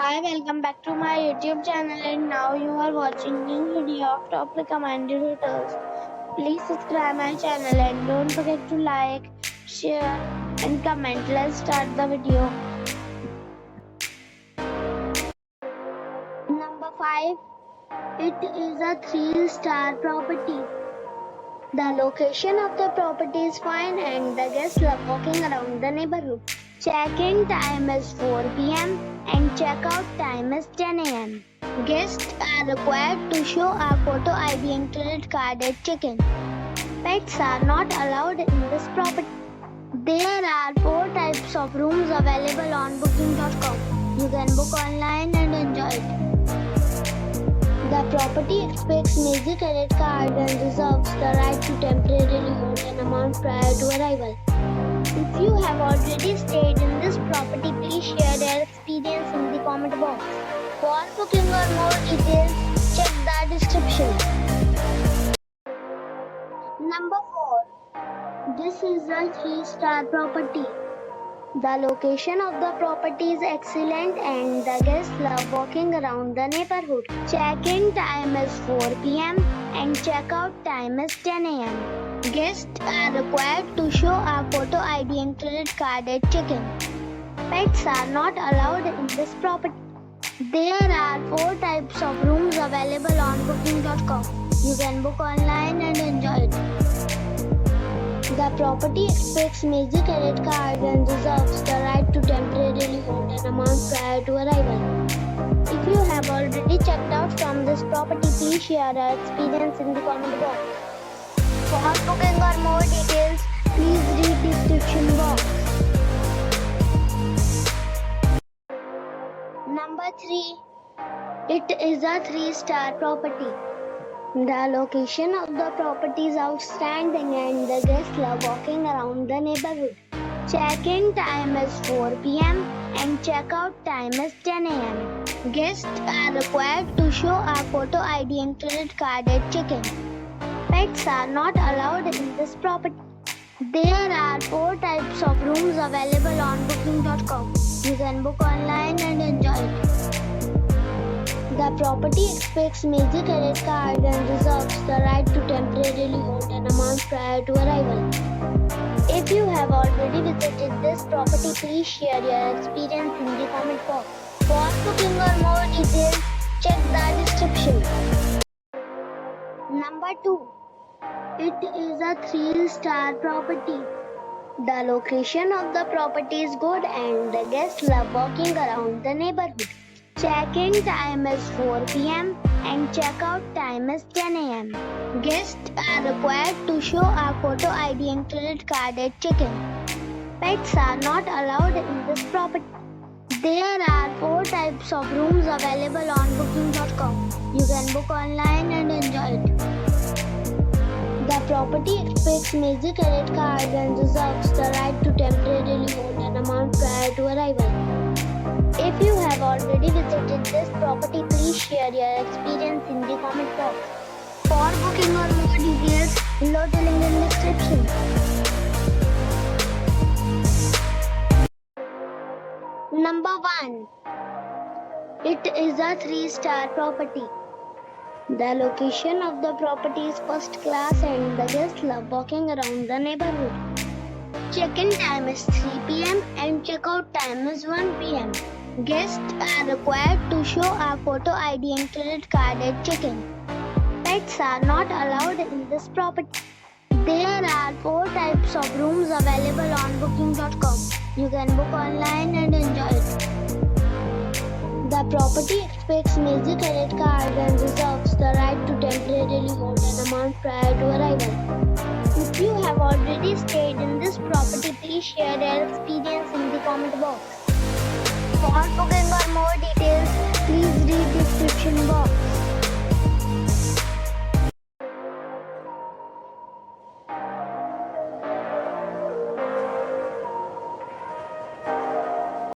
Hi, welcome back to my YouTube channel and now you are watching new video of top recommended hotels. Please subscribe my channel and don't forget to like, share and comment. Let's start the video. Number 5. It is a 3-star property. The location of the property is fine and the guests love walking around the neighborhood. Check-in time is 4 p.m. and check-out time is 10 a.m. Guests are required to show a photo ID and credit card at check-in. Pets are not allowed in this property. There are 4 types of rooms available on booking.com. You can book online and enjoy it. The property expects major credit card and reserves the right to temporarily hold an amount prior to arrival. If you have already stayed in this property, please share your experience in the comment box. For booking or more details, check the description. Number 4. This is a 3-star property. The location of the property is excellent and the guests love walking around the neighborhood. Check-in time is 4 p.m. and check-out time is 10 a.m. Guests are required to show a photo ID and credit card at check-in. Pets are not allowed in this property. There are 4 types of rooms available on booking.com. You can book online and enjoy it. The property expects major credit card and reserves the right to temporarily hold an amount prior to arrival. If you have already checked out from this property, please share your experience in the comment box. For booking or more details, please read description box. Number 3. It is a 3-star property. The location of the property is outstanding and the guests love walking around the neighborhood. Check-in time is 4 p.m. and check-out time is 10 a.m. Guests are required to show a photo ID and credit card at check-in. Pets are not allowed in this property. There are 4 types of rooms available on booking.com. You can book online and enjoy it. The property expects major credit card and reserves the right to temporarily hold an amount prior to arrival. If you have already visited this property, please share your experience in the comment box. For booking or more details, check the description. Number 2. It is a 3-star property. The location of the property is good and the guests love walking around the neighborhood. Check-in time is 4 p.m. and check-out time is 10 a.m. Guests are required to show a photo ID and credit card at check-in. Pets are not allowed in this property. There are 4 types of rooms available on booking.com. You can book online and enjoy it. The property expects major credit card and reserves the right to temporarily hold an amount prior to arrival. If you have already visited this property, please share your experience in the comment box. For booking or more details, below the link in the description. Number 1. It is a 3-star property. The location of the property is first class and the guests love walking around the neighborhood. Check-in time is 3 p.m. and check-out time is 1 p.m. Guests are required to show a photo ID and credit card at check-in. Pets are not allowed in this property. There are 4 types of rooms available on booking.com. You can book online and enjoy it. The property expects major credit card and reserves the right to temporarily hold an amount prior to arrival. If you have already stayed in this property, please share your experience in the comment box. For booking or more details, please read description box.